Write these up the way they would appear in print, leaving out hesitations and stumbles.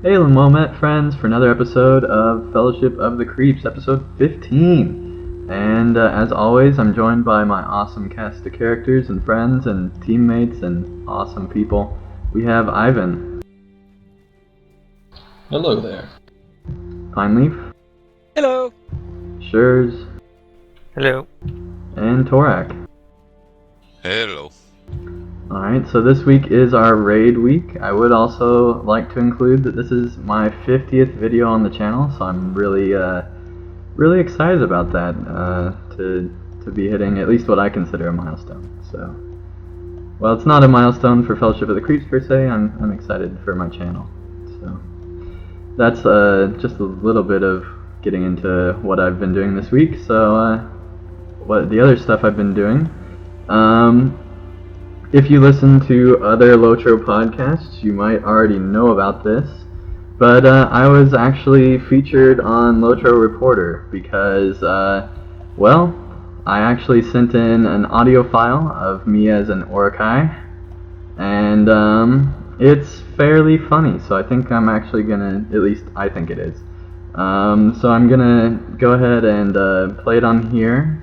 Hey, Lamomet friends, for another episode of Fellowship of the Creeps, episode 15. And as always, I'm joined by my awesome cast of characters and friends and teammates and awesome people. We have Ivan. Hello there. Pineleaf. Hello. Shurs. Hello. And Torak. Hello. Alright, so this week is our raid week. I would also like to include that this is my 50th video on the channel, so I'm really excited about that, to be hitting at least what I consider a milestone. So, well, it's not a milestone for Fellowship of the Creeps per se. I'm excited for my channel. So, that's just a little bit of getting into what I've been doing this week. So, what the other stuff I've been doing. If you listen to other LOTRO podcasts, you might already know about this, but I was actually featured on LOTRO Reporter because, well, I actually sent in an audio file of me as an Orakai, and it's fairly funny, so I think I'm actually gonna, at least I think it is. So I'm gonna go ahead and play it on here.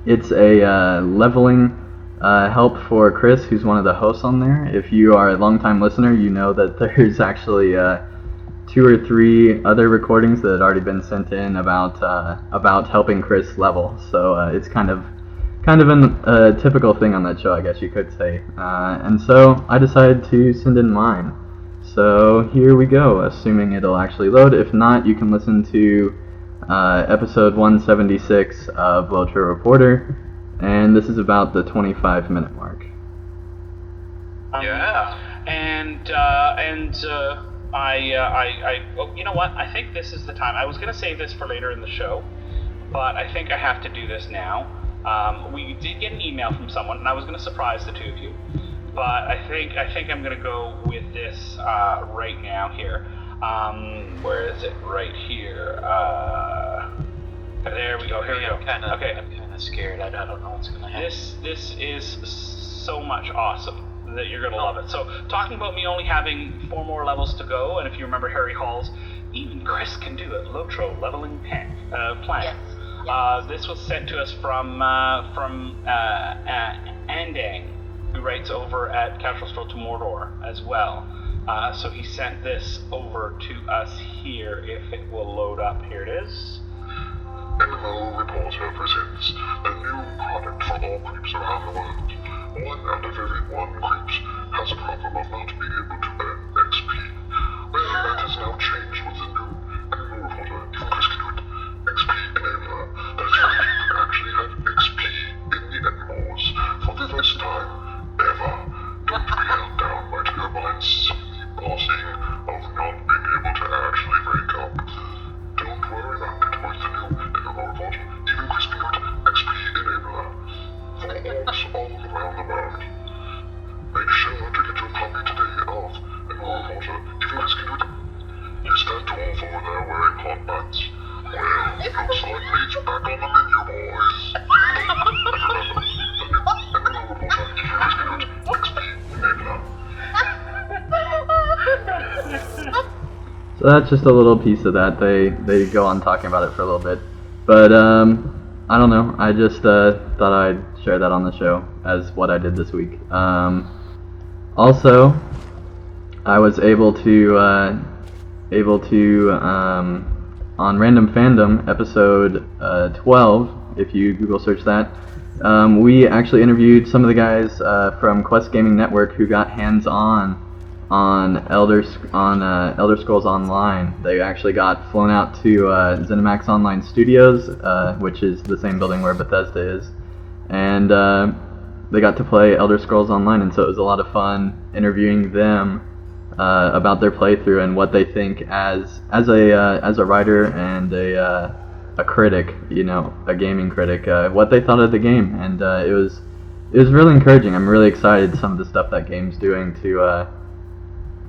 It's a leveling help for Chris, who's one of the hosts on there. If you are a longtime listener, you know that there's actually 2 or 3 other recordings that had already been sent in about helping Chris level. So it's kind of a typical thing on that show, I guess you could say. And so I decided to send in mine. So here we go, assuming it'll actually load. If not, you can listen to episode 176 of LOTRO Reporter. And this is about the 25-minute mark. Yeah, well, you know what? I think this is the time. I was gonna save this for later in the show, but I think I have to do this now. We did get an email from someone, and I was gonna surprise the two of you, but I think I'm gonna go with this right now here. Where is it? Right here. There we go. Here we go. Okay. I'm kind of scared. I don't know what's gonna happen. This is so much awesome that you're gonna love it. So, talking about me only having 4 more levels to go, and if you remember Harry Hall's, even Chris can do it. LOTRO leveling plan. Yes. This was sent to us from Andang, who writes over at Casual Stroll to Mordor as well. So he sent this over to us here. If it will load up, here it is. MMO Reporter presents a new product for all creeps around the world. 1 out of every 1 creeps has a problem of not being able to earn XP. Well, that has now changed with the new MMO Reporter, even Chris can do it, XP Enabler. That's right, you can actually have XP in the MMOs for the first time ever. Don't be held down by turbulence, bossing, of not being able to actually rank up. Don't worry about it with the new MMO Reporter, even Chris can do it, XP Enabler, for orcs all around the world. Make sure to get your copy today of MMO Reporter, even Chris can do it. Is that dwarf over there wearing hot pants? Well, looks like meat's back on the menu, boys. And remember, the new MMO Reporter, even Chris can do it, XP Enabler. So that's just a little piece of that. They go on talking about it for a little bit, but I don't know. I just thought I'd share that on the show as what I did this week. Also, I was able to on Random Fandom episode 12. If you Google search that, we actually interviewed some of the guys from Quest Gaming Network who got hands-on on Elder Scrolls Online. They actually got flown out to ZeniMax Online Studios, which is the same building where Bethesda is, and they got to play Elder Scrolls Online, and so it was a lot of fun interviewing them about their playthrough and what they think as a writer and a critic, you know, a gaming critic, what they thought of the game, and it was really encouraging. I'm really excited some of the stuff that game's doing to.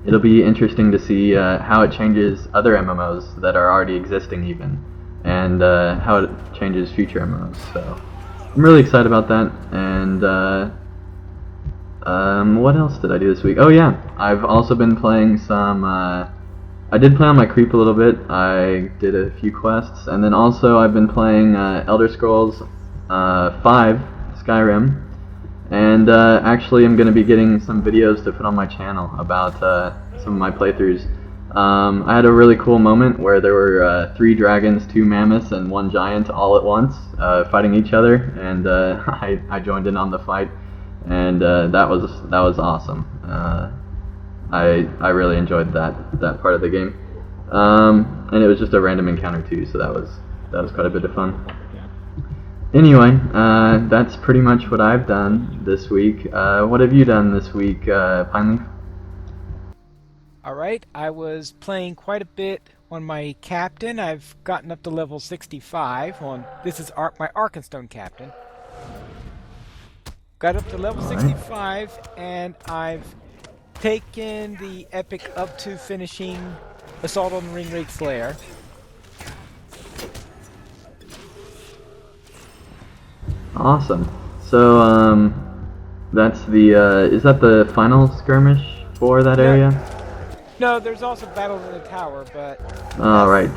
It'll be interesting to see how it changes other MMOs that are already existing even, and how it changes future MMOs. So I'm really excited about that. And what else did I do this week? Oh yeah, I've also been playing some. I did play on my creep a little bit. I did a few quests, and then also I've been playing Elder Scrolls 5 Skyrim. And actually, I'm going to be getting some videos to put on my channel about some of my playthroughs. I had a really cool moment where there were 3 dragons, 2 mammoths, and 1 giant all at once fighting each other, and I joined in on the fight, and that was awesome. I really enjoyed that part of the game, and it was just a random encounter too, so that was quite a bit of fun. Anyway, that's pretty much what I've done this week. What have you done this week, Pineleaf? Alright, I was playing quite a bit on my captain. I've gotten up to level 65 on... This is my Arkenstone captain. Got up to level 65, and I've taken the epic up to finishing Assault on the Ringwraith Slayer. Awesome. So, that's the, is that the final skirmish for that area? No, there's also Battle in the Tower, but... Right.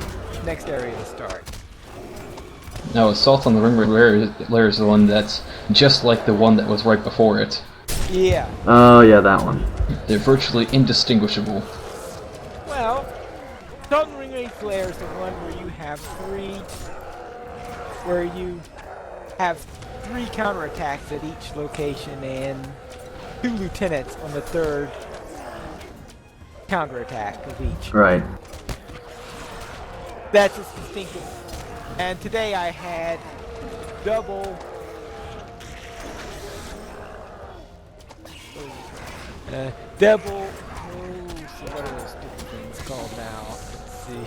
Next area to start. No, Assault on the Ringwraith Lair is the one that's just like the one that was right before it. Yeah. Oh, yeah, that one. They're virtually indistinguishable. Well, Assault on the Ringwraith Lair is the one where you have three counterattacks at each location and 2 lieutenants on the 3rd counterattack of each. Right. That's its distinctive. And today I had double so what are those stupid things called now? Let's see.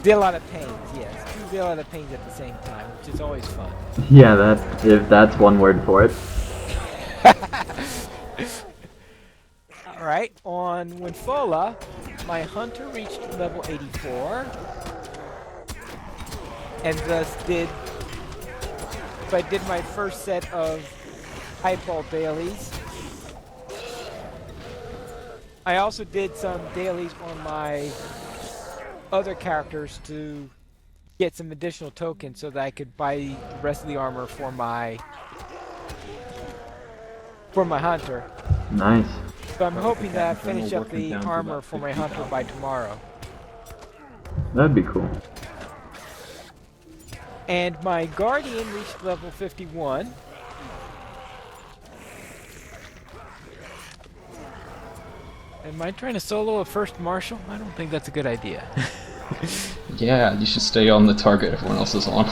Did a lot of pains, yes. 2 did a lot of pains at the same time, which is always fun. Yeah, if that's one word for it. Alright, on Winfola, my hunter reached level 84, and thus I did my first set of highball dailies. I also did some dailies on my other characters to get some additional tokens so that I could buy the rest of the armor for my hunter. Nice. So I'm hoping that I finish up the armor for my hunter by tomorrow. That'd be cool. And my guardian reached level 51. Am I trying to solo a first marshal? I don't think that's a good idea. Yeah, you should stay on the target everyone else is on.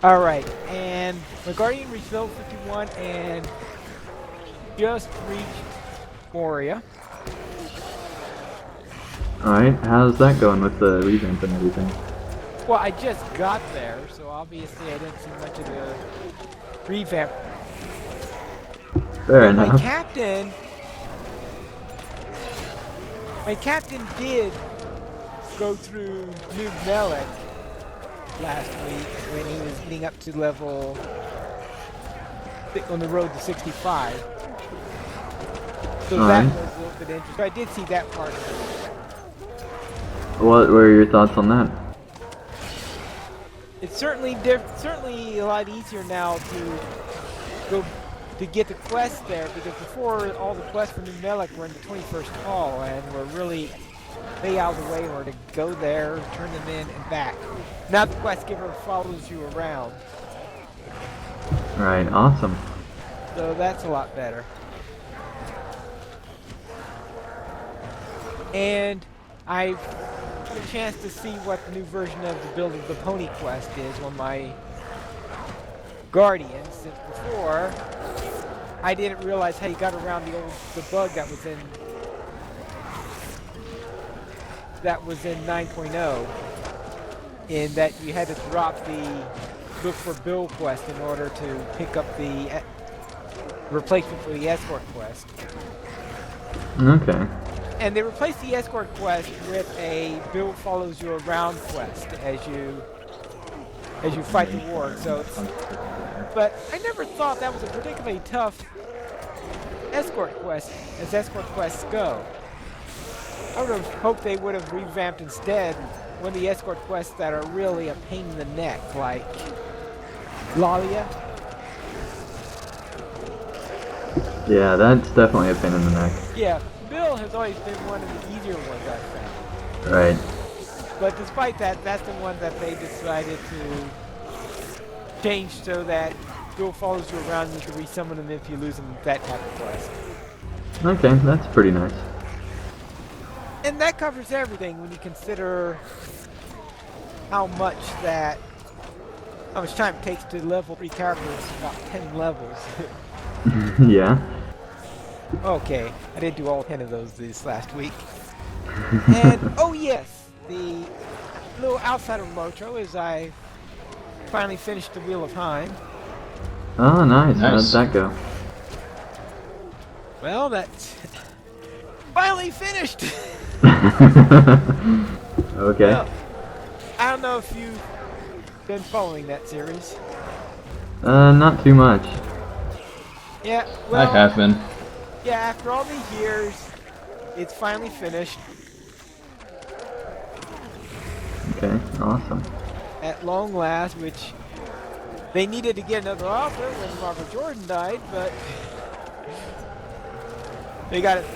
Alright, and my guardian reached level 51 and just reached Moria. Alright, how's that going with the revamp and everything? Well, I just got there, so obviously I didn't see much of the revamp. Fair My enough. captain did go through New Melik last week when he was getting up to level on the road to 65. So that was a little bit interesting. So I did see that part of it. What were your thoughts on that? It's certainly a lot easier now to get the quests there, because before all the quests for New Melik were in the 21st Hall and were really way out of the way, or to go there, turn them in, and back. Now the quest giver follows you around. Right, awesome. So that's a lot better. And I had a chance to see what the new version of the Build of the Pony quest is on my Guardian, since before I didn't realize how you got around the bug that was in 9.0, in that you had to drop the Look for Bill quest in order to pick up the replacement for the escort quest. Okay. And they replaced the escort quest with a Bill follows you around quest as you fight the war. So But I never thought that was a particularly tough escort quest, as escort quests go. I would have hoped they would have revamped instead one of the escort quests that are really a pain in the neck, like Lalia. Yeah, that's definitely a pain in the neck. Yeah, Bill has always been one of the easier ones I've found. Right. But despite that, that's the one that they decided to change so that Bill follows you around and you can resummon him if you lose him, that type of quest. Okay, that's pretty nice. And that covers everything when you consider how much time it takes to level 3 characters, about 10 levels. Yeah. Okay, I didn't do all 10 of those this last week. And, oh yes, the little outside of LOTRO is I finally finished the Wheel of Time. Oh, nice. Nice. How'd that go? Well, that's finally finished! Okay. Well, I don't know if you've been following that series. Not too much. Yeah, well, I have been. yeah, after all these years, it's finally finished. Okay, awesome. At long last, which they needed to get another author when Robert Jordan died, but they got it.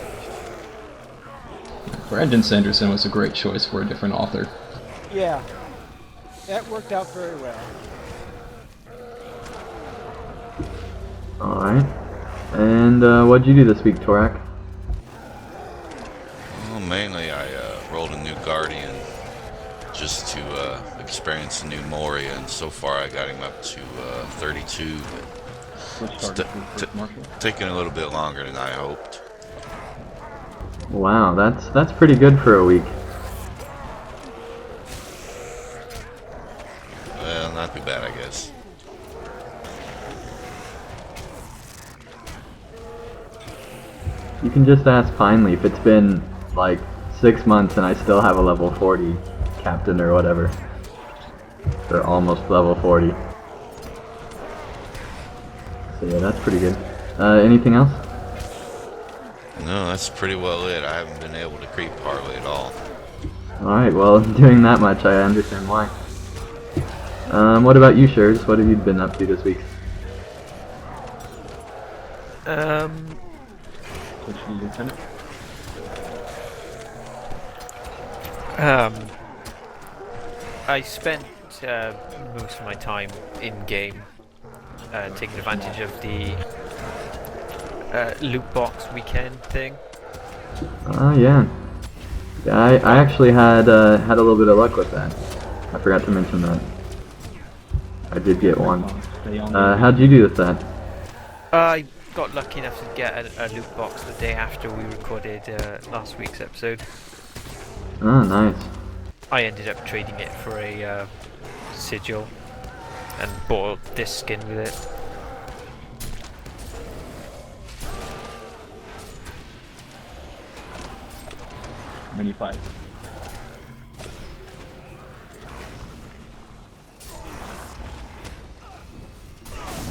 Brandon Sanderson was a great choice for a different author. Yeah, that worked out very well. Alright. And what'd you do this week, Torak? Well, mainly I rolled a new Guardian just to experience a new Moria, and so far I got him up to 32. Taking a little bit longer than I hoped. Wow, that's pretty good for a week. Well, not too bad, I guess. You can just ask Pineleaf. It's been like 6 months and I still have a level 40 captain or whatever. They're almost level 40. So yeah, that's pretty good. Anything else? No, that's pretty well it. I haven't been able to creep hardly at all. Alright, well, doing that much, I understand why. What about you, Shurs? What have you been up to this week? I spent most of my time in-game taking advantage of the loot box weekend thing. Oh, yeah. Yeah, I actually had a little bit of luck with that. I forgot to mention that. I did get one. How'd you do with that? I got lucky enough to get a loot box the day after we recorded last week's episode. Oh, nice. I ended up trading it for a sigil and bought this skin with it. Mini fight.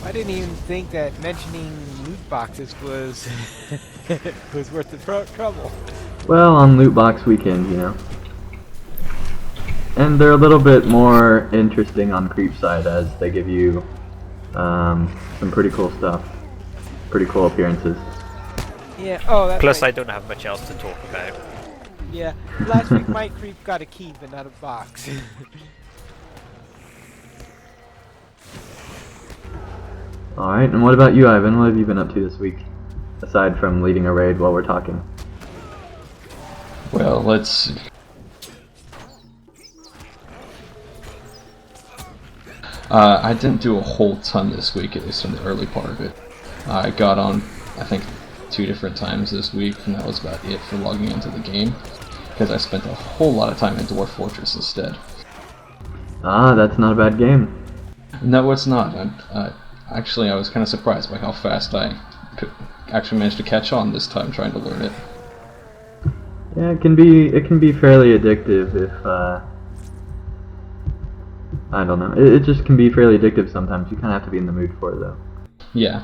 I didn't even think that mentioning loot boxes was was worth the trouble. Well, on loot box weekend, you know. And they're a little bit more interesting on creep side as they give you some pretty cool stuff. Pretty cool appearances. Yeah, oh, that's Plus, right. I don't have much else to talk about. Yeah, last week my creep got a key but not a box. Alright, and what about you, Ivan? What have you been up to this week? Aside from leading a raid while we're talking. Well, let's see. I didn't do a whole ton this week, at least in the early part of it. I got on, I think, 2 different times this week, and that was about it for logging into the game, because I spent a whole lot of time in Dwarf Fortress instead. Ah, that's not a bad game. No, it's not. Actually, I was kind of surprised by how fast I actually managed to catch on this time trying to learn it. Yeah, it can be fairly addictive if I don't know. It just can be fairly addictive sometimes. You kind of have to be in the mood for it, though. Yeah.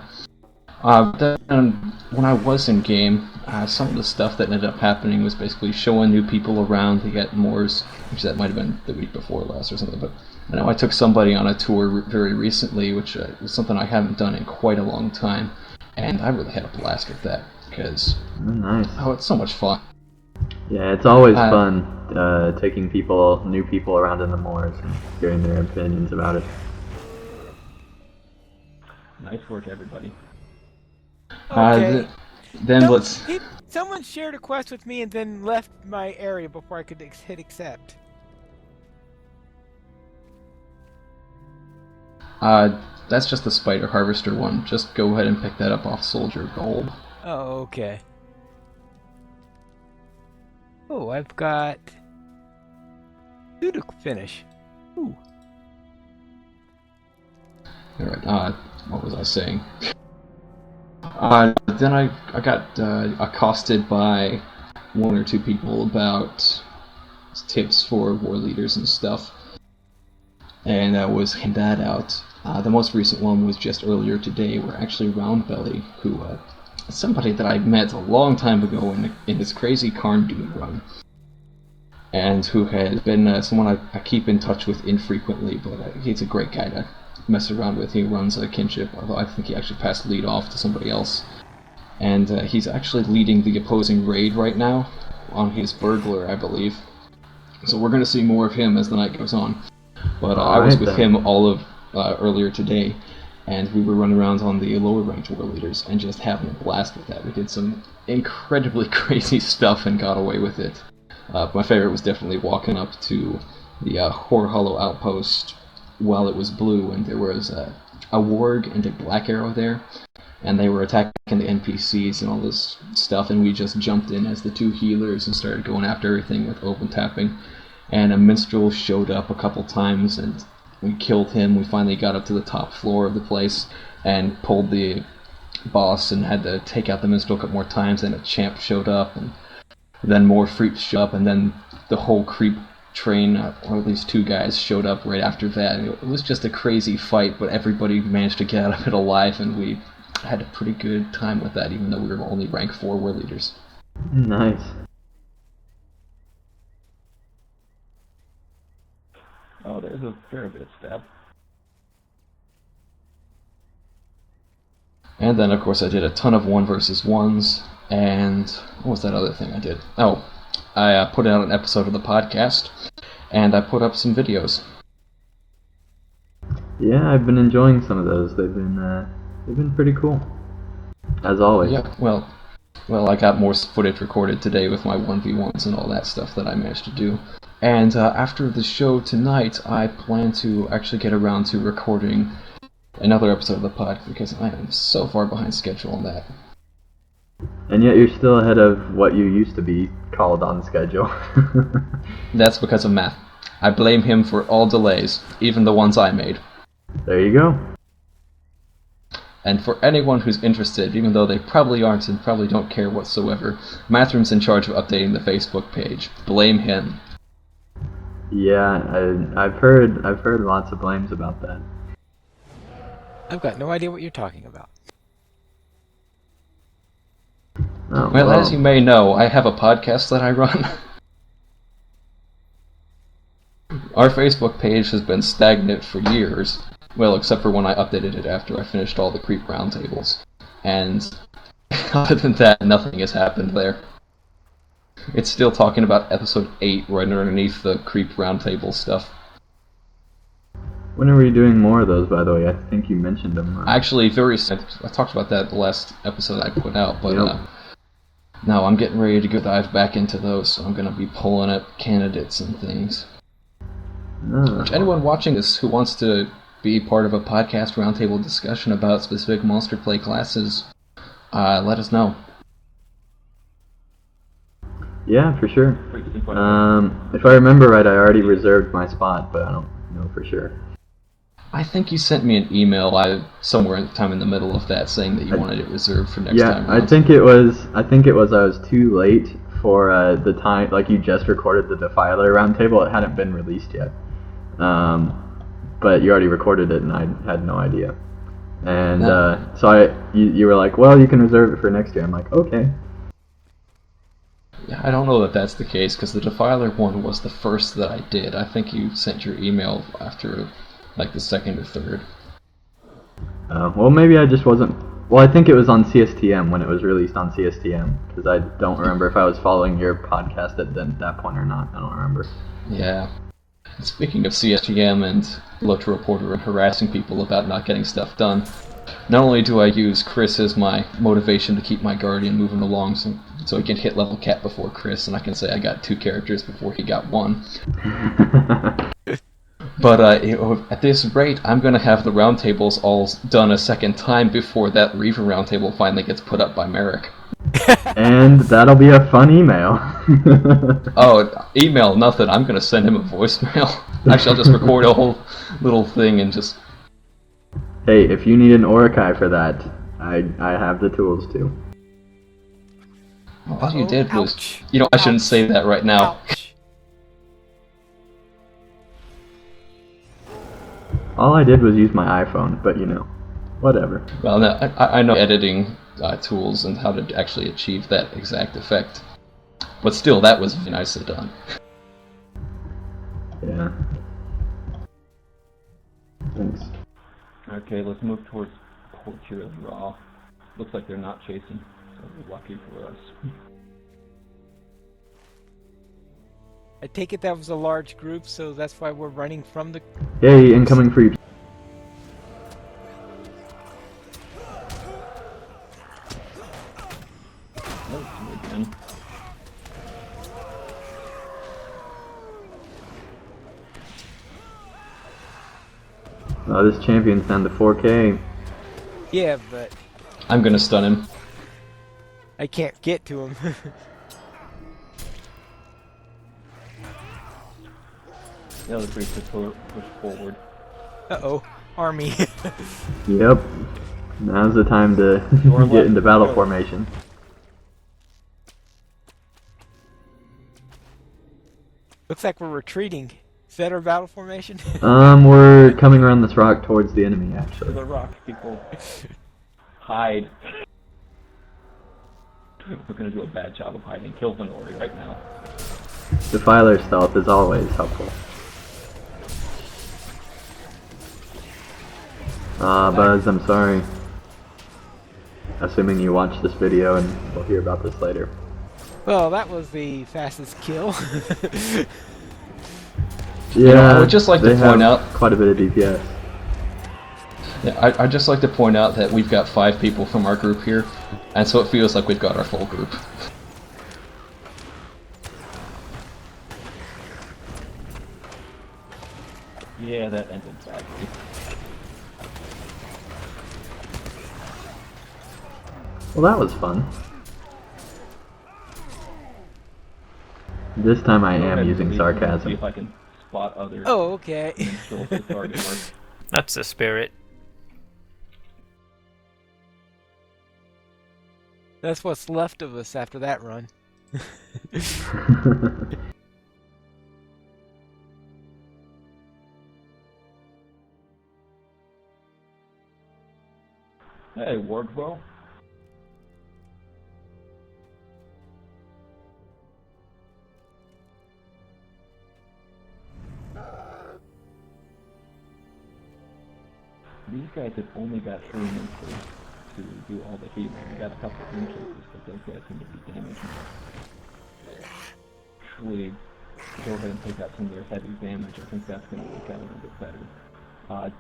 Then when I was in game, some of the stuff that ended up happening was basically showing new people around to get Moors, which that might have been the week before last or something. But I know I took somebody on a tour very recently, which was something I haven't done in quite a long time, and I really had a blast with that because Nice. it's so much fun. Yeah, it's always fun taking new people around in the moors and hearing their opinions about it. Nice work, everybody. Okay. Then let's. Someone shared a quest with me and then left my area before I could hit accept. That's just the Spider Harvester one. Just go ahead and pick that up off Soldier Gold. Oh, okay. Oh, I've got 2 to finish. Ooh. Alright, what was I saying? Then I got accosted by 1 or 2 people about tips for war leaders and stuff, and I was handing that out. The most recent one was just earlier today, where actually Roundbelly, who somebody that I met a long time ago in this crazy Karn Doom run, and who has been someone I keep in touch with infrequently, but he's a great guy to mess around with. He runs a kinship, although I think he actually passed the lead off to somebody else. And he's actually leading the opposing raid right now on his burglar, I believe. So we're going to see more of him as the night goes on. But I was with him all of earlier today, and we were running around on the lower ranked war leaders and just having a blast with that. We did some incredibly crazy stuff and got away with it. My favorite was definitely walking up to the Hoar Hollow outpost while it was blue, and there was a warg and a black arrow there, and they were attacking the NPCs and all this stuff, and we just jumped in as the 2 healers and started going after everything with open tapping. And a minstrel showed up a couple times, and we killed him. We finally got up to the top floor of the place and pulled the boss and had to take out the minstrel a couple more times, and a champ showed up, and then more freaks showed up, and then the whole creep train, or at least 2 guys, showed up right after that. It was just a crazy fight, but everybody managed to get out of it alive, and we had a pretty good time with that, even though we were only rank 4 war leaders. Nice. Oh, there's a fair bit of stab. And then, of course, I did a ton of 1 versus 1s, and what was that other thing I did? Oh, I put out an episode of the podcast, and I put up some videos. Yeah, I've been enjoying some of those. They've been pretty cool, as always. Yeah, well, I got more footage recorded today with my 1v1s and all that stuff that I managed to do. And after the show tonight, I plan to actually get around to recording another episode of the pod, because I am so far behind schedule on that. And yet you're still ahead of what you used to be called on schedule. That's because of Matt. I blame him for all delays, even the ones I made. There you go. And for anyone who's interested, even though they probably aren't and probably don't care whatsoever, Mathram's in charge of updating the Facebook page. Blame him. Yeah, I've heard lots of blames about that. I've got no idea what you're talking about. Oh, Well, as you may know, I have a podcast that I run. Our Facebook page has been stagnant for years. Well, except for when I updated it after I finished all the creep roundtables. And other than that, nothing has happened there. It's still talking about episode 8 right underneath the creep roundtable stuff. When are we doing more of those, by the way? I think you mentioned them. Actually, I talked about that the last episode I put out, but Yep. now I'm getting ready to go dive back into those, so I'm going to be pulling up candidates and things. Which anyone watching this who wants to be part of a podcast roundtable discussion about specific monster play classes, let us know. Yeah, for sure. If I remember right, I already reserved my spot, but I don't know for sure. I think you sent me an email somewhere in the middle of that saying that you wanted it reserved for next time. Yeah, I think it was I was too late for the time, like you just recorded the Defiler roundtable. It hadn't been released yet. but you already recorded it, and I had no idea. And No. so you were like, well, you can reserve it for next year. I'm like, okay. I don't know that that's the case, because the Defiler one was the first that I did. I think you sent your email after, like, the second or third. Well, maybe I just wasn't... Well, I think it was on CSTM when it was released on CSTM, because I don't remember if I was following your podcast at that point or not. I don't remember. Yeah. Speaking of CSGM and LOTRO Reporter and harassing people about not getting stuff done, not only do I use Chris as my motivation to keep my Guardian moving along so he can hit level cap before Chris, and I can say I got 2 characters before he got 1. But at this rate, I'm going to have the roundtables all done a second time before that Reaver roundtable finally gets put up by Merrick. And that'll be a fun email. Oh, email, nothing. I'm going to send him a voicemail. Actually, I'll just record a whole little thing and just... Hey, if you need an Orakai for that, I have the tools too. All you did was... Ouch. You know, I shouldn't say that right now. Ouch. All I did was use my iPhone, but you know, whatever. Well, no, I know editing tools and how to actually achieve that exact effect. But still, that was nicely done. Yeah. Thanks. Okay, let's move towards Portrait Raw. Looks like they're not chasing, so lucky for us. I take it that was a large group, so that's why we're running from the... Yay, incoming free. Oh, again. Oh, this champion's down to 4K. Yeah, but I'm gonna stun him. I can't get to him. The other priest to push forward. Uh-oh. Army. Yep. Now's the time to get into battle formation. Looks like we're retreating. Is that our battle formation? We're coming around this rock towards the enemy, actually. The rock people. Hide. We're gonna do a bad job of hiding. Kill Venori right now. Defiler stealth is always helpful. Buzz, I'm sorry. Assuming you watch this video and we'll hear about this later. Well, that was the fastest kill. Yeah, I would just like to point out quite a bit of DPS. Yeah, I'd just like to point out that we've got 5 people from our group here, and so it feels like we've got our full group. Yeah, that ended badly. Well, that was fun. This time I am using See sarcasm. if I can spot others. Oh, okay. and show if the target works. That's the spirit. That's what's left of us after that run. Hey, Wardwell. These guys have only got 3 minutes to do all the healing. We got a couple of inches, but those guys seem to be damaged. Actually, go ahead and take out some of their heavy damage. I think that's going to work out a little bit better.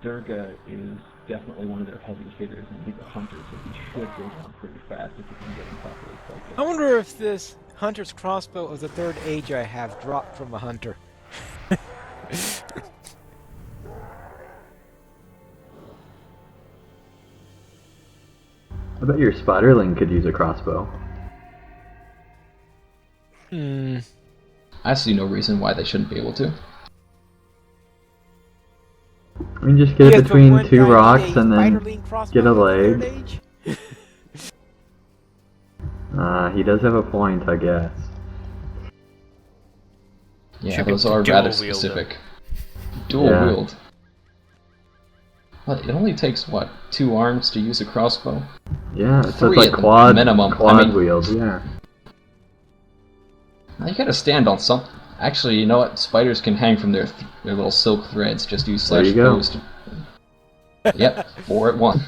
Durga is definitely one of their heavy hitters, and he's a hunter, so he should go down pretty fast if you can get him properly focused. I wonder if this hunter's crossbow of the 3rd age I have dropped from a hunter. I bet your spiderling could use a crossbow. I see no reason why they shouldn't be able to. I mean, just get it Yes, but between wouldn't 2 I need rocks a and then spiderling crossbow get a of the 3rd leg. age? He does have a point, I guess. Yeah, Should be those able to are dual rather wield them. specific. Dual Yeah. wield. What, it only takes, what, 2 arms to use a crossbow? Yeah, so 3 it's like at the quad, minimum. quad I mean, wield, yeah. now you gotta stand on something. Actually, you know what? Spiders can hang from their little silk threads. Just use There slash you go. post. Yep, 4 at 1.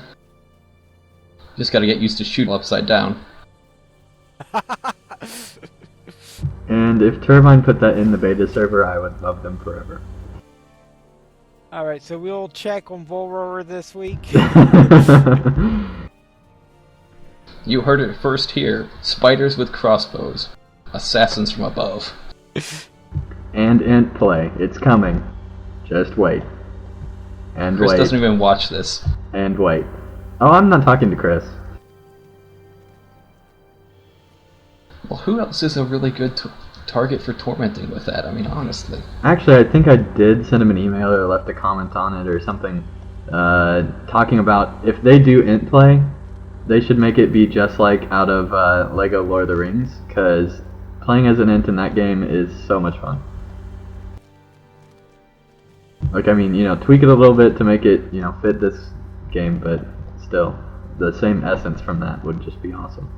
Just gotta get used to shooting upside down. And if Turbine put that in the beta server, I would love them forever. Alright, so we'll check on Bullroarer this week. You heard it first here. Spiders with crossbows. Assassins from above. And int play. It's coming. Just wait. And Chris wait. doesn't even watch this. And wait. Oh, I'm not talking to Chris. Well, who else is a really good target for tormenting with that? I mean, honestly. Actually, I think I did send him an email or left a comment on it or something, talking about if they do int play, they should make it be just like out of Lego Lord of the Rings, because playing as an int in that game is so much fun. Like, I mean, you know, tweak it a little bit to make it, you know, fit this game, but still, the same essence from that would just be awesome.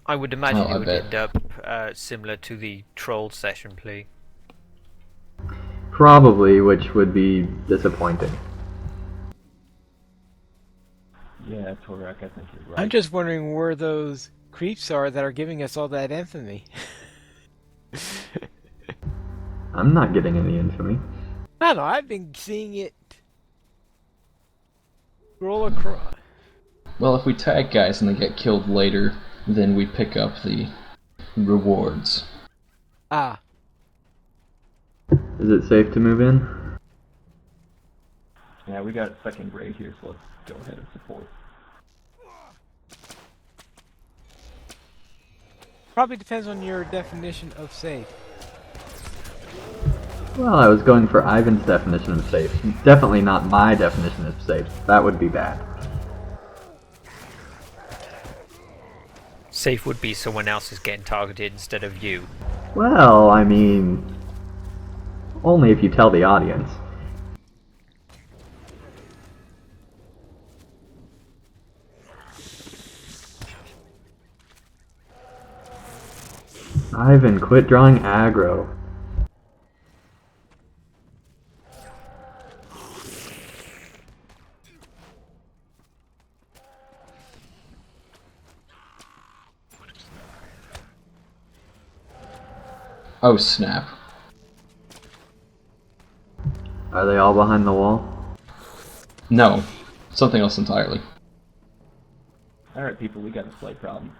I would imagine Oh, I it would bet. end up similar to the troll session play. Probably, which would be disappointing. Yeah, Torak, I think you're right. I'm just wondering where those creeps are that are giving us all that infamy. I'm not getting any infamy. I don't know, I've been seeing it roll across. Well, if we tag guys and they get killed later, then we pick up the rewards. Ah, Is it safe to move in? Yeah, we got second grade here, so let's go ahead and support. probably depends on your definition of safe. Well, I was going for Ivan's definition of safe. Definitely not my definition of safe. That would be bad. Safe would be someone else is getting targeted instead of you. Well, I mean, only if you tell the audience. Ivan, quit drawing aggro. Oh, snap. Are they all behind the wall? No. Something else entirely. Alright, people, we got a slight problem.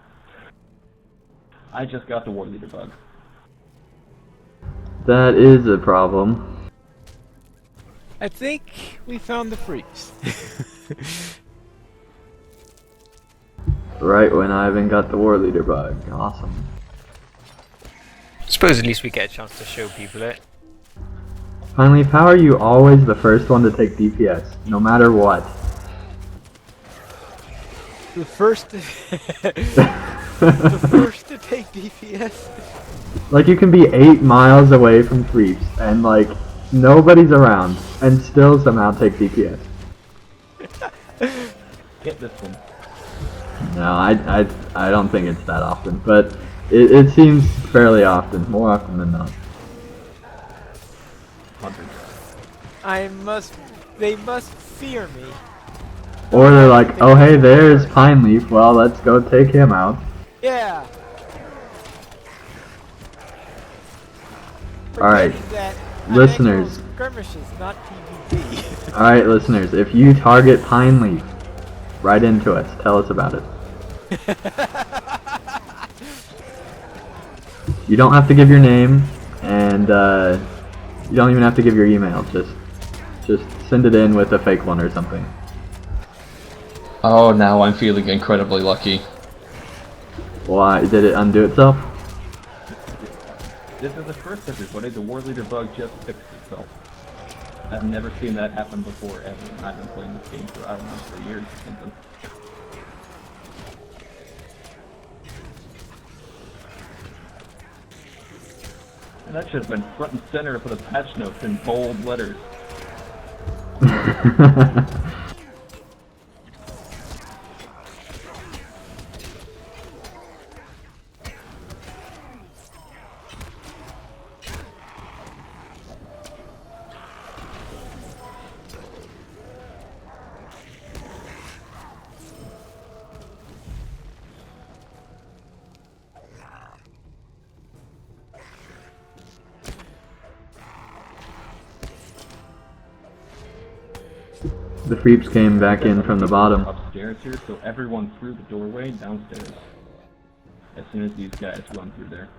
I just got the war leader bug. That is a problem. I think we found the freaks. Right when Ivan got the war leader bug. Awesome. Suppose at least we get a chance to show people it. Finally, how are you always the first one to take DPS, no matter what? The first to the first to take DPS. Like, you can be 8 miles away from creeps, and like, nobody's around, and still somehow take DPS. Get this one. No, I don't think it's that often, but it seems fairly often, more often than not. 100. They must fear me. Or they're like, oh hey, there's Pineleaf, well, let's go take him out. Yeah. Alright, Forgetting that listeners. I'm skirmishes, not PvP. Alright, listeners, if you target Pineleaf, write into us, tell us about it. You don't have to give your name, and you don't even have to give your email, just send it in with a fake one or something. Oh, now I'm feeling incredibly lucky. Why? Did it undo itself? This is the first everybody. The war leader bug just fixed itself. I've never seen that happen before ever. I've been playing this game for, I don't know, for years or something. And that should have been front and center for the patch notes in bold letters. The creeps came back in from the bottom. Upstairs here, so everyone through the doorway downstairs. As soon as these guys run through there.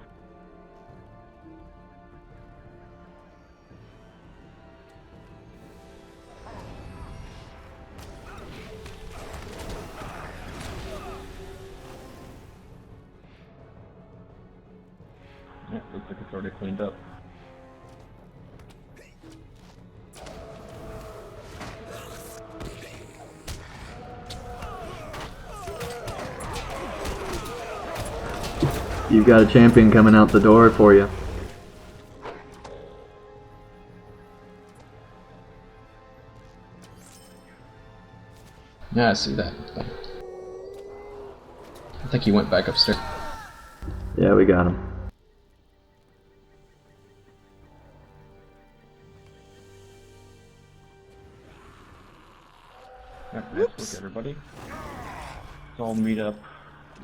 Yeah, looks like it's already cleaned up. You've got a champion coming out the door for you. Yeah, I see that. I think he went back upstairs. Yeah, we got him. Alright, nice work, everybody. Let's all meet up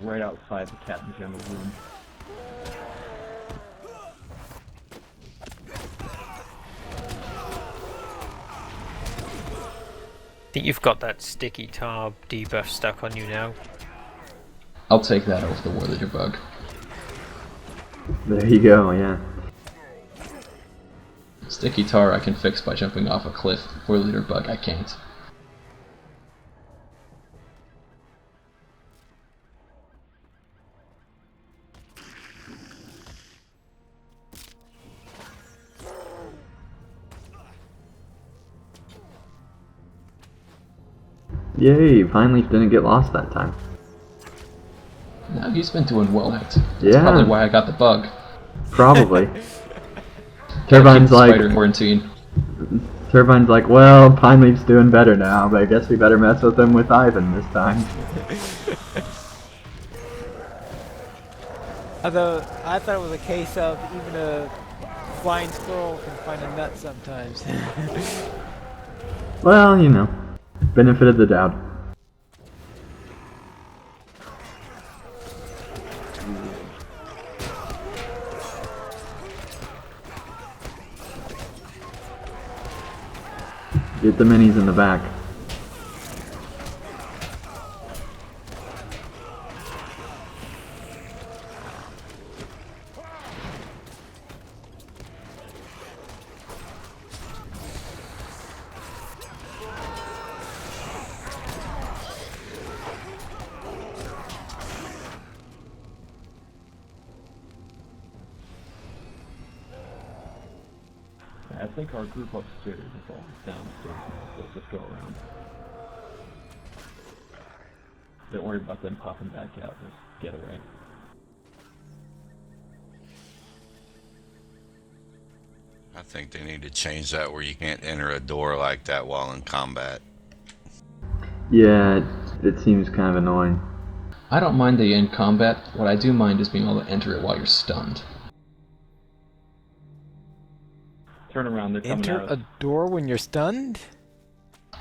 right outside the Captain General room. I think you've got that sticky tar debuff stuck on you now. I'll take that over the War Leader bug. There you go, yeah. Sticky tar I can fix by jumping off a cliff. War Leader bug I can't. Yay, finally didn't get lost that time. No, he's been doing well. That's Yeah. probably why I got the bug. Probably. Keep Turbine's the like, spider in quarantine. Turbine's like, well, Pineleaf's doing better now, but I guess we better mess with him with Ivan this time. Although, I thought it was a case of even a flying squirrel can find a nut sometimes. Well, you know, benefit of the doubt. Get the minis in the back. I think our group upstairs is all downstairs now, so let's just go around. Don't worry about them popping back out, just get away. I think they need to change that where you can't enter a door like that while in combat. Yeah, it seems kind of annoying. I don't mind the in combat. What I do mind is being able to enter it while you're stunned. Turn around, they're coming Enter out. a door when you're stunned?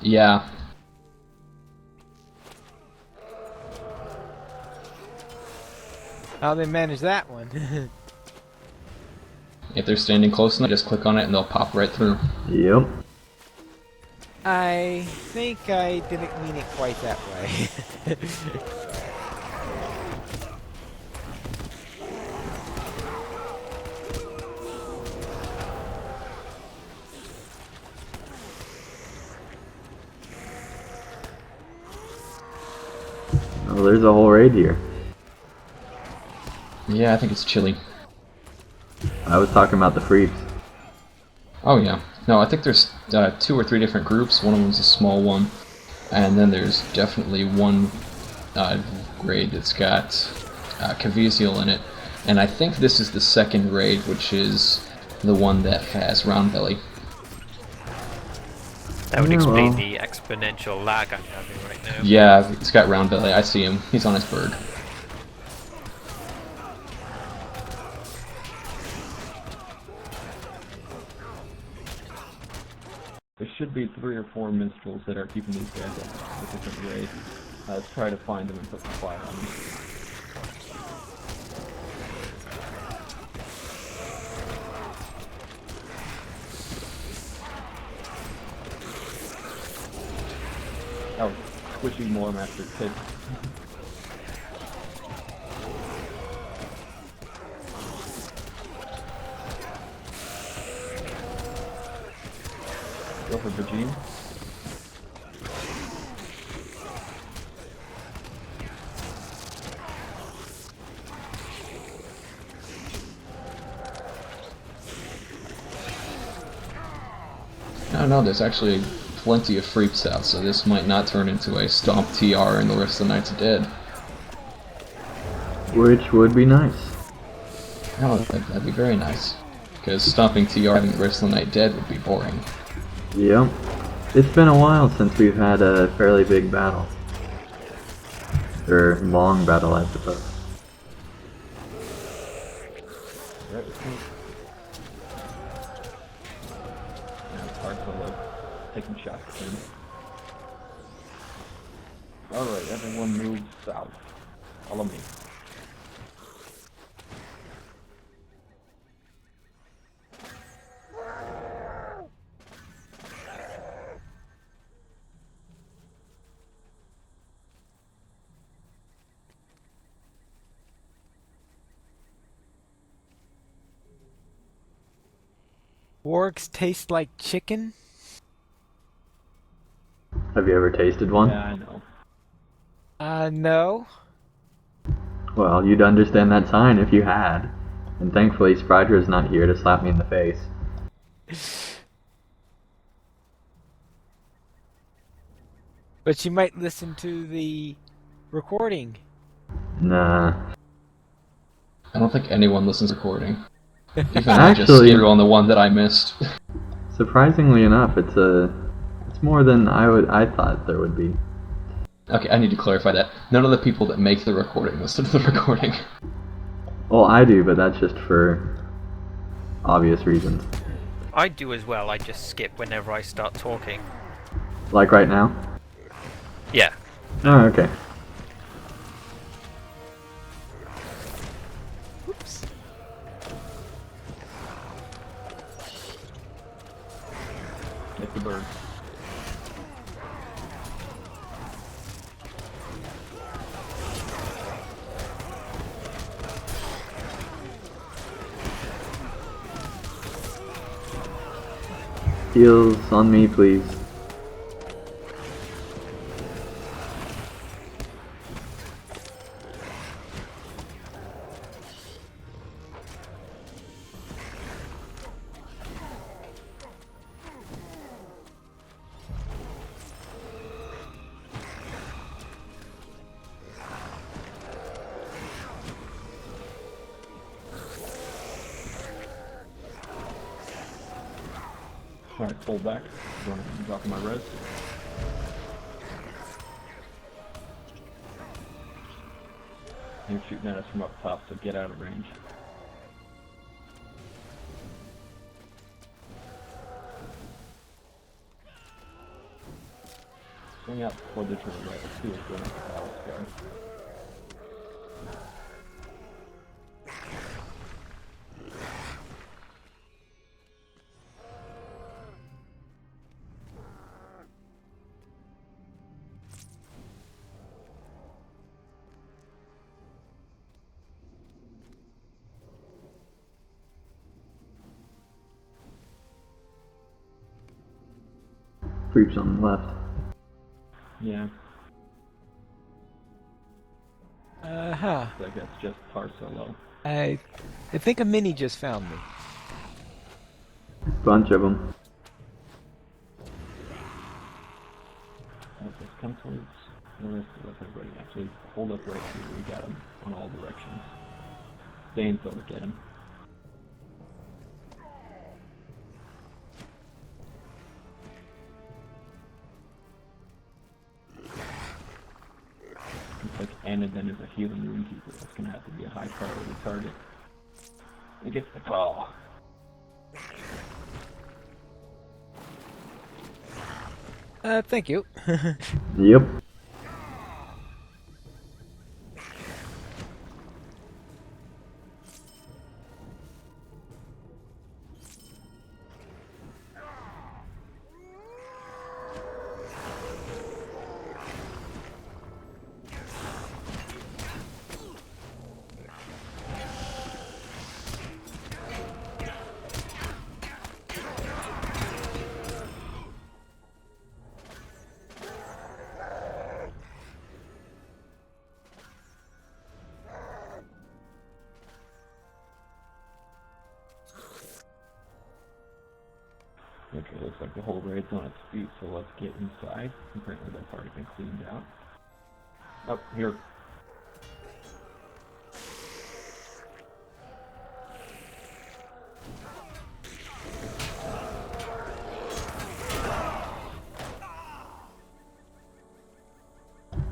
Yeah. How they manage that one? If they're standing close enough, just click on it and they'll pop right through. Yep. I think I didn't mean it quite that way. Oh, there's a whole raid here. Yeah, I think it's chilly. I was talking about the freaks. Oh yeah. No, I think there's 2 or 3 different groups. One of them's a small one. And then there's definitely one raid that's got Caviezel in it. And I think this is the second raid, which is the one that has Round Belly. That would Yeah, explain well. the exponential lag I'm having right now. Yeah, it's got round belly. I see him. He's on his bird. There should be 3 or 4 minstrels that are keeping these guys up with different raids. Let's try to find them and put some fire on them. Oh, squishy more master kid. Go for Virgin. No, there's actually plenty of freeps out, so this might not turn into a stomp TR and the rest of the Knights are dead. Which would be nice. No, that'd be very nice. Because stomping TR and the rest of the Knight dead would be boring. Yep. It's been a while since we've had a fairly big battle. Or long battle, I suppose. Right with me. Now it's hard solo. Taking shots at him. Alright, everyone move south. Follow me. Wargs taste like chicken? Have you ever tasted one? Yeah, I know. No. Well, you'd understand that sign if you had. And thankfully, Sprider's not here to slap me in the face. But you might listen to the recording. Nah. I don't think anyone listens to recording. Even I just Actually- skip through on the one that I missed. Surprisingly enough, it's more than I thought there would be. Okay, I need to clarify that. None of the people that make the recording listen to the recording. Well, I do, but that's just for obvious reasons. I do as well, I just skip whenever I start talking. Like right now? Yeah. Oh, okay. Oops. Get the bird. Heals on me, please. Alright, pull back. Dropping my res. You're shooting at us from up top, so get out of range. Swing out toward the turret right. See what's going on with the Alice guard. Creeps on the left. Yeah, Uh-huh. so I guess just par solo. I think a mini just found me. Bunch of them. Just come towards the rest of everybody. Actually, hold up right here. We got him on all directions. Stay in fill to get him. and then there's a healing rune keeper. That's gonna have to be a high priority target. It gets the call. Thank you. Yep. Okay, looks like the whole raid's on its feet, so let's get inside. Apparently that part has been cleaned out. Up here.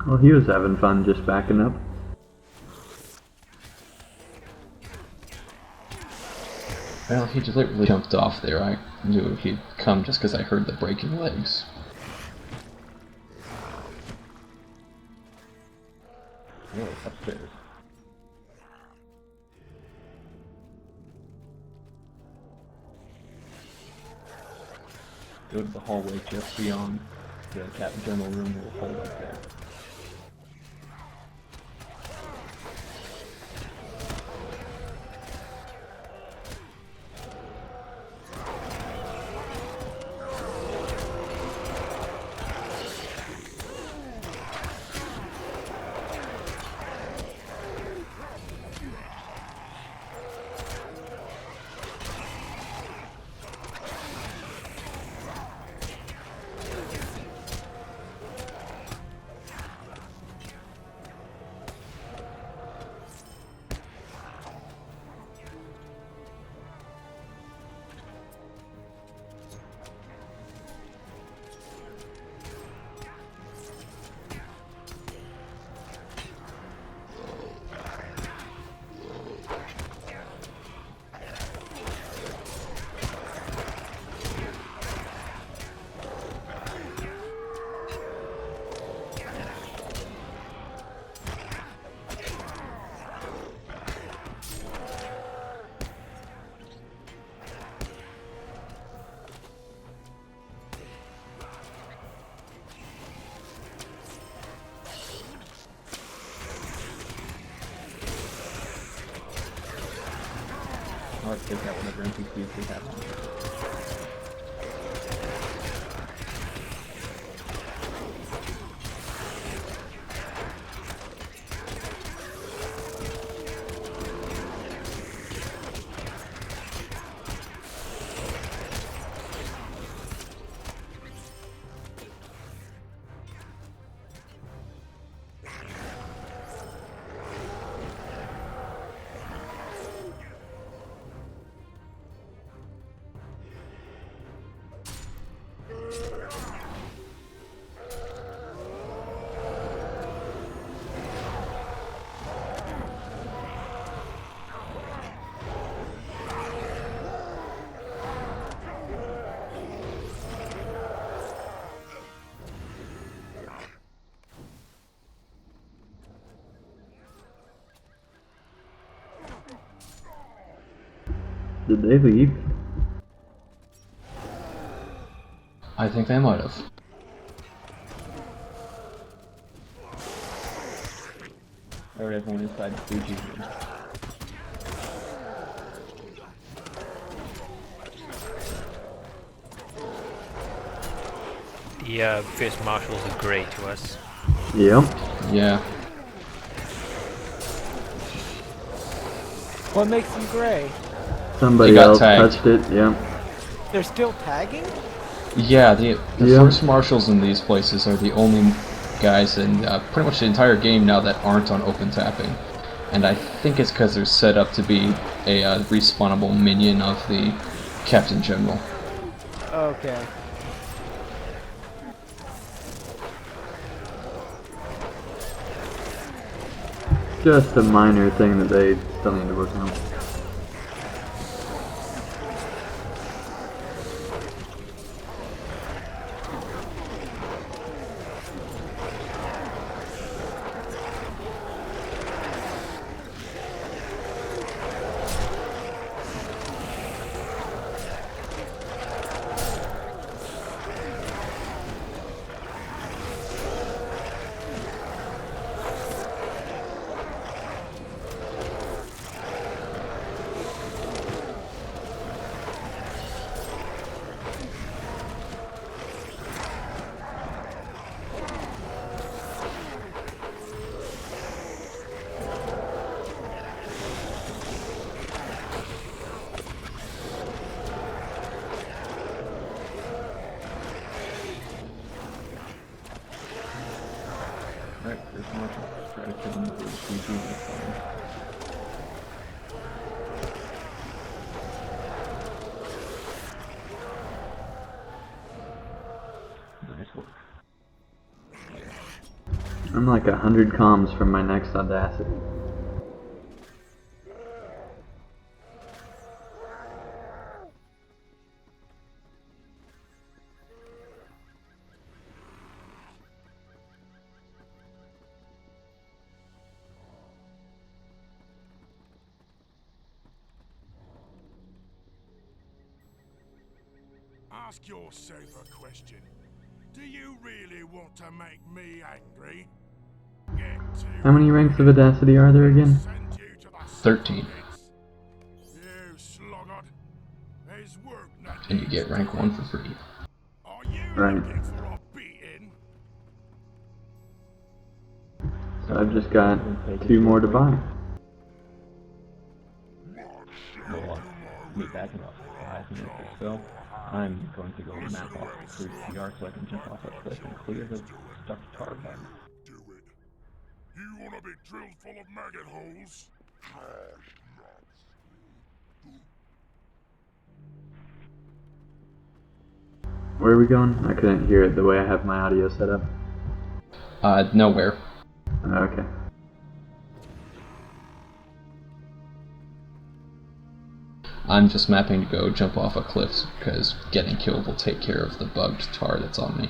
Well, he was having fun just backing up. Well, he deliberately jumped off there. I knew he'd come just because I heard the breaking legs. Oh, upstairs. Go to the hallway just beyond the Captain General room. We'll hold up there. I'll take out whatever NPCs we have on. Did they leave? I think they might have. Or everyone inside the Fuji room. The Fierce Marshals are great to us. Yep. Yeah. What makes them gray? Somebody They got else tagged. touched it, yeah. They're still tagging? Yeah, the Yeah. first marshals in these places are the only guys in pretty much the entire game now that aren't on open tapping. And I think it's because they're set up to be a respawnable minion of the Captain General. Okay. just a minor thing that they still need to work on. Alright, there's more. Try to kill him with the CG next time. Nice work. I'm like 100 comms from my next Audacity. Ask yourself a question. Do you really want to make me angry? Get to How many ranks of Audacity are there again? send you to the 13. pits. You sluggard. There's work that And you needs get rank 1 for free. Are you Right. looking for a beating? So I've just got 2 more to buy. We'll meet back in about 5 minutes or so. I'm going to go map off the cruise PR so I can jump off a cliff and clear the stuck tar button. Do it. You want to be drilled full of maggot holes? Where are we going? I couldn't hear it the way I have my audio set up. Nowhere. Okay. I'm just mapping to go jump off a cliff because getting killed will take care of the bugged tar that's on me.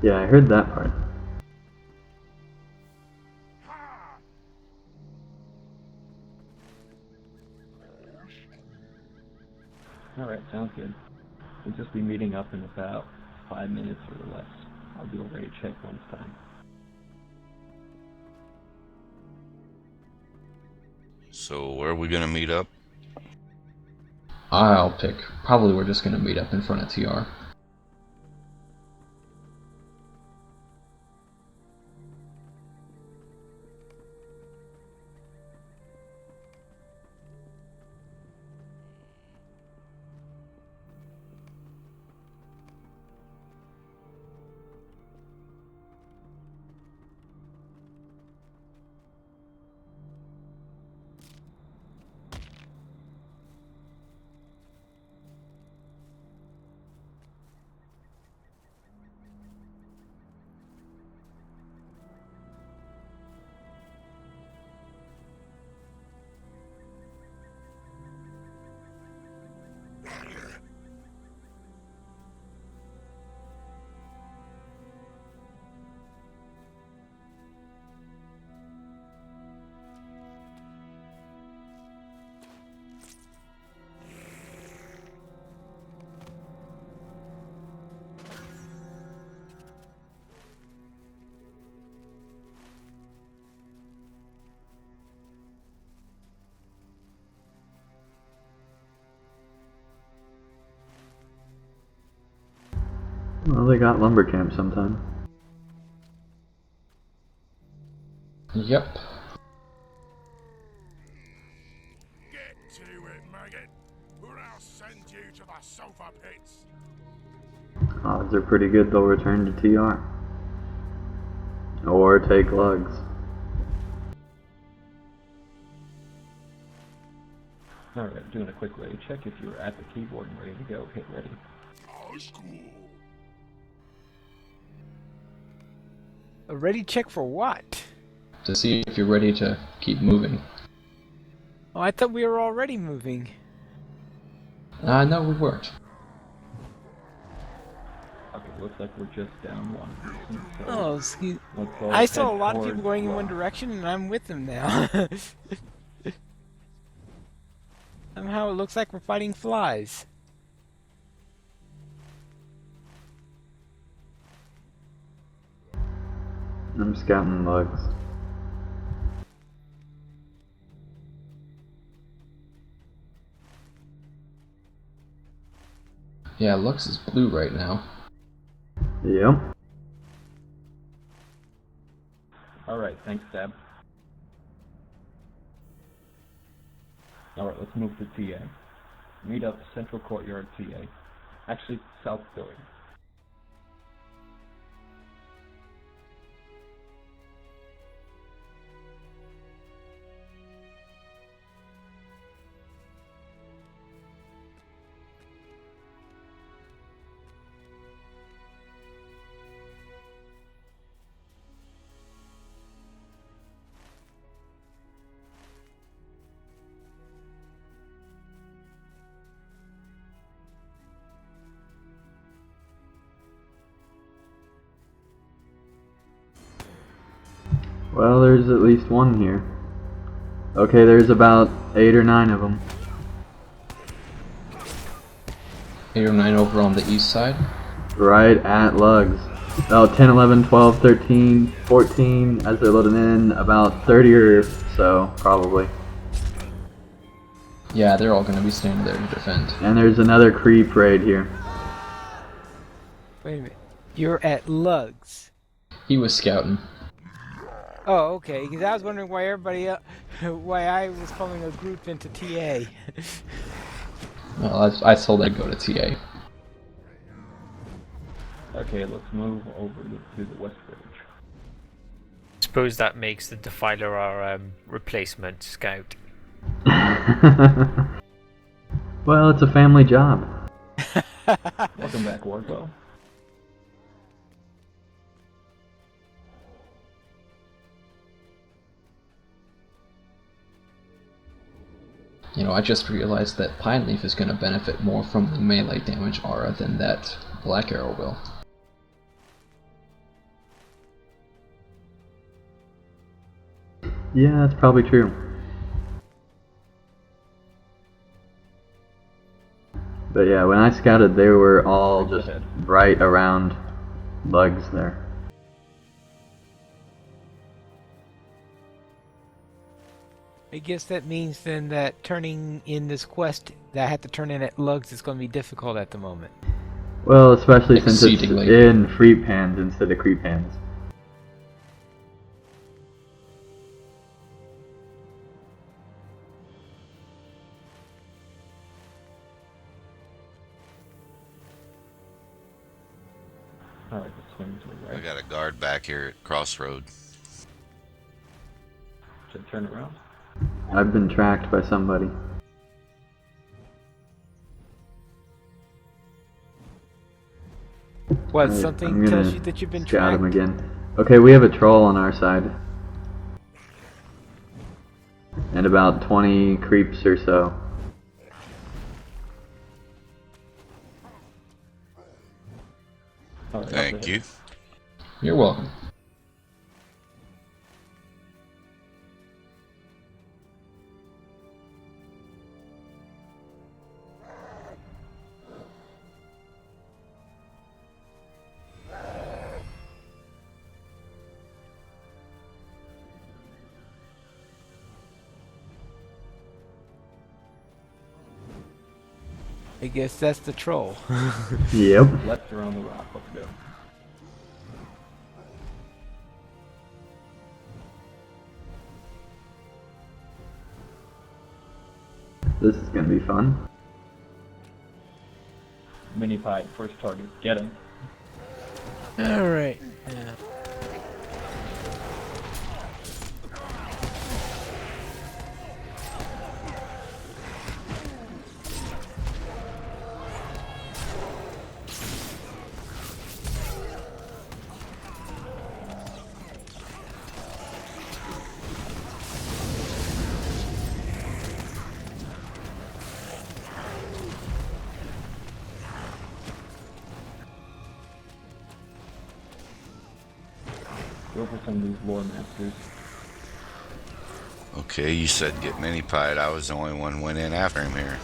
Yeah, I heard that part. Alright, sounds good. We'll just be meeting up in about 5 minutes or less. I'll be over to check once time. So where are we gonna meet up? I'll pick. Probably we're just gonna meet up in front of TR. Well, they got lumber camp sometime. Yep. Get to it, maggot, or I'll send you to the sofa pits. Odds are pretty good they'll return to TR. Or take lugs. Alright, doing a quick ready check. If you're at the keyboard and ready to go, hit ready. Oh, school. A ready check for what? To see if you're ready to keep moving. Oh, I thought we were already moving. No, we weren't. Okay, looks like we're just down one person. So Oh, excuse. let's all I saw a head lot of people towards going in one Lux. direction, and I'm with them now. Somehow it looks like we're fighting flies. I'm scouting lugs. Yeah, Lux is blue right now. Yep. Alright, thanks, Sab. Alright, let's move to TA. Meet up Central Courtyard, TA. Actually, South Building. Well, there's at least one here. Okay, there's about 8 or 9 of them. 8 or 9 over on the east side. Right at lugs. About 10, 11, 12, 13, 14 as they're loading in. About 30 or so, probably. Yeah, they're all gonna be standing there to defend. And there's another creep right here. Wait a minute. You're at lugs. He was scouting. Oh, okay. Because I was wondering why everybody, why I was calling a group into TA. Well, I told I'd go to TA. Okay, let's move over to the West Bridge. Suppose that makes the Defiler our replacement scout. Well, it's a family job. Welcome back, Wardwell. You know, I just realized that Pine Leaf is going to benefit more from the melee damage aura than that Black Arrow will. Yeah, that's probably true. But yeah, when I scouted, they were all just right around lugs there. I guess that means then that turning in this quest that I have to turn in at lugs is going to be difficult at the moment. Well, especially since it's Exceedingly. in free pans instead of creep pans. Alright, let's swing to the I right. got a guard back here at Crossroad. Should turn around. I've been tracked by somebody. What, Alright, something I'm gonna tells you that you've been scout tracked? him again. Okay, we have a troll on our side. And about 20 creeps or so. Alright, Thank you. You're welcome. I guess that's the troll. Yep. Left around the rock, let's go. This is gonna be fun. Mini pie, first target, get him. Alright. Go for some of these lore masters. Okay, you said get mini-pied. I was the only one who went in after him here.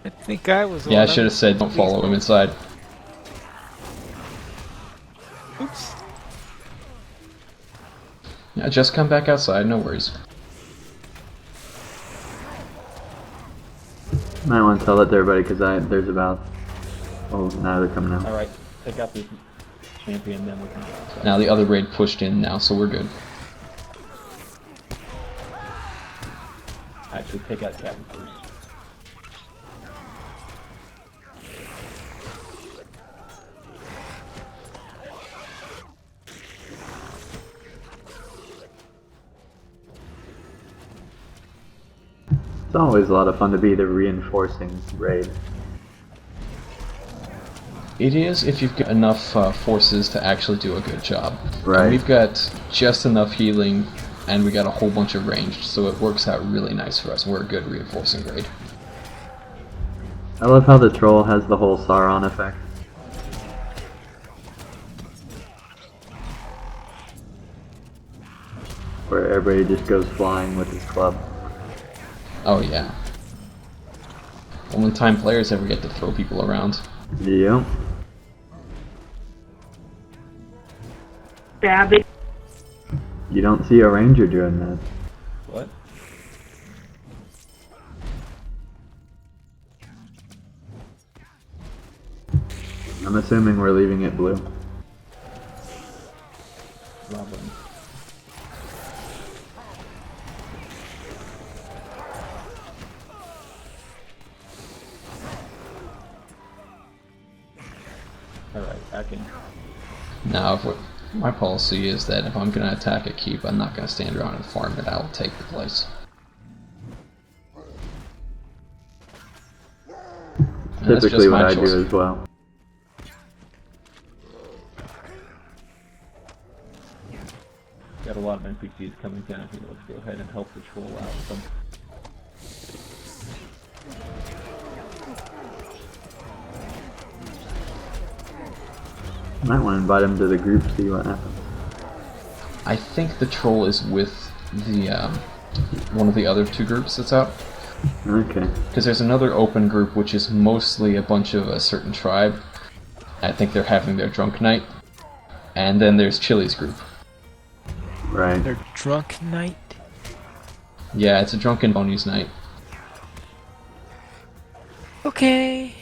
I think I was. Yeah, I should have said don't follow him inside. Oops. Yeah, just come back outside, no worries. Might want to tell that to everybody because there's about. Oh, now they're coming out. Alright, take out this champion, then we can go outside. Now the other raid pushed in now, so we're good. Actually, take out Captain first. It's always a lot of fun to be the reinforcing raid. It is if you've got enough forces to actually do a good job. Right. And we've got just enough healing, and we got a whole bunch of ranged, so it works out really nice for us. We're a good reinforcing raid. I love how the troll has the whole Sauron effect. Where everybody just goes flying with his club. Oh yeah. Only time players ever get to throw people around. Yep. Babby. You don't see a ranger doing that. What? I'm assuming we're leaving it blue. Robin. Alright, I can. Now, my policy is that if I'm going to attack a keep, I'm not going to stand around and farm it. I'll take the place. And that's Typically just what my I choice. do as well. Got a lot of NPCs coming down here. Let's go ahead and help the troll out with them. Might want to invite him to the group, see what happens. I think the troll is with the one of the other two groups that's out. Okay. Because there's another open group which is mostly a bunch of a certain tribe. I think they're having their drunk night. And then there's Chili's group. Right. Their drunk night. Yeah, it's a drunken ponies night. Okay.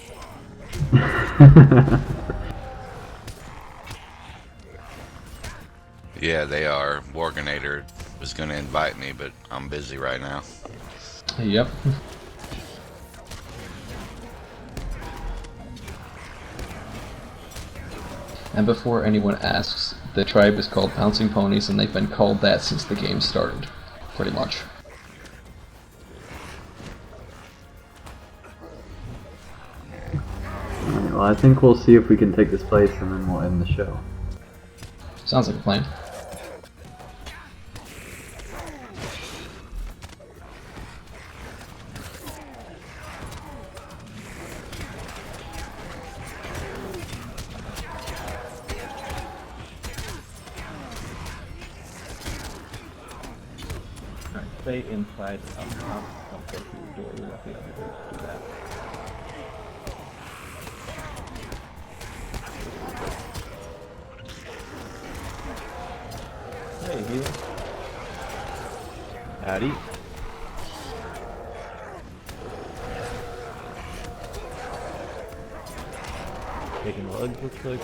Yeah, they are. Warganator was going to invite me, but I'm busy right now. Yep. And before anyone asks, the tribe is called Pouncing Ponies, and they've been called that since the game started. Pretty much. Alright, well, I think we'll see if we can take this place and then we'll end the show. Sounds like a plan. Alright, stay inside up top. Don't go through the door. We'll let the other groups do that. Hey, healer. Howdy. Taking lugs, looks like.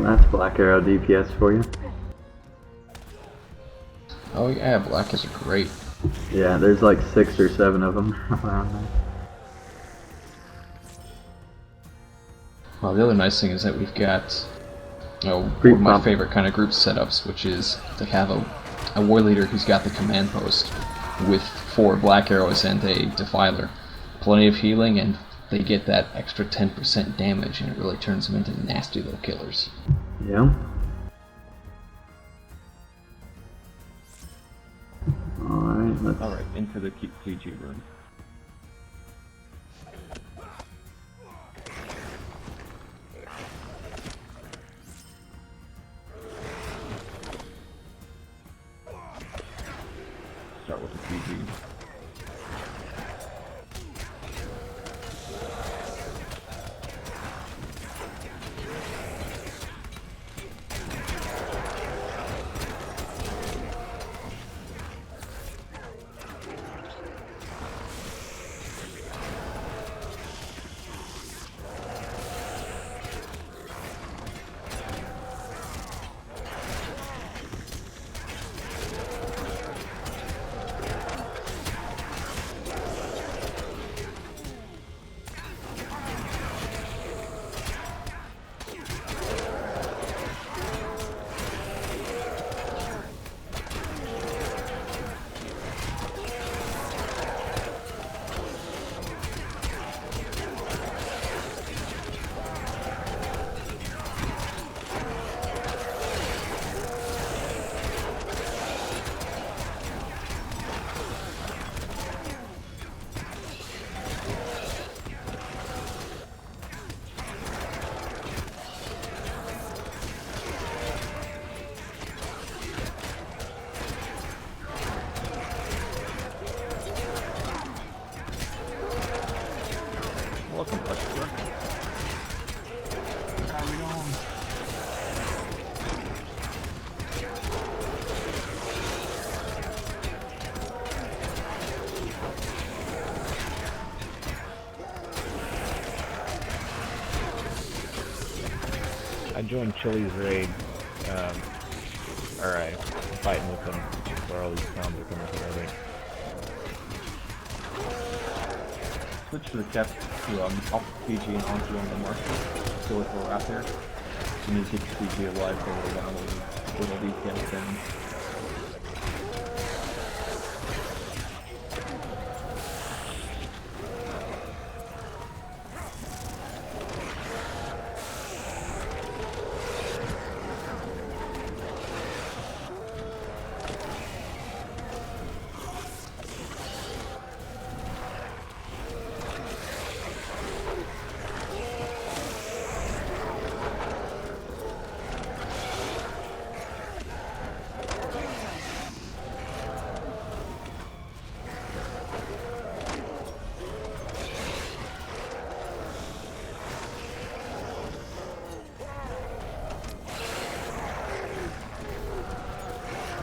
That's Black Arrow DPS for you. Oh yeah, blackers are great. Yeah, there's like 6 or 7 of them around there. Well, the other nice thing is that we've got one of Creep my pop. favorite kind of group setups, which is to have a war leader who's got the command post with 4 black arrows and a defiler. Plenty of healing, and they get that extra 10% damage, and it really turns them into nasty little killers. Yeah. Alright, let's... Alright, into the CG room. Start with the CG. Welcome, Buster. Carry on. I joined Chili's raid, or I'm fighting with them where all these clowns are coming from, I think. Switch to the cap to off PG and onto on the marker. So if we're out there, you need to keep the PG alive for a little while with all these guys down.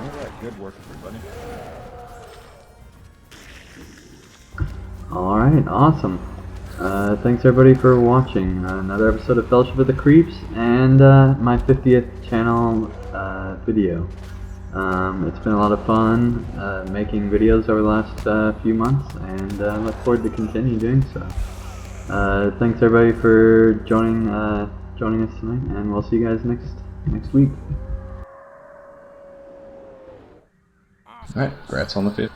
Alright, good work everybody. Alright, awesome. Thanks everybody for watching another episode of Fellowship of the Creeps and my 50th channel video. It's been a lot of fun making videos over the last few months, and look forward to continue doing so. Thanks everybody for joining us tonight, and we'll see you guys next week. Alright, congrats on the 5th.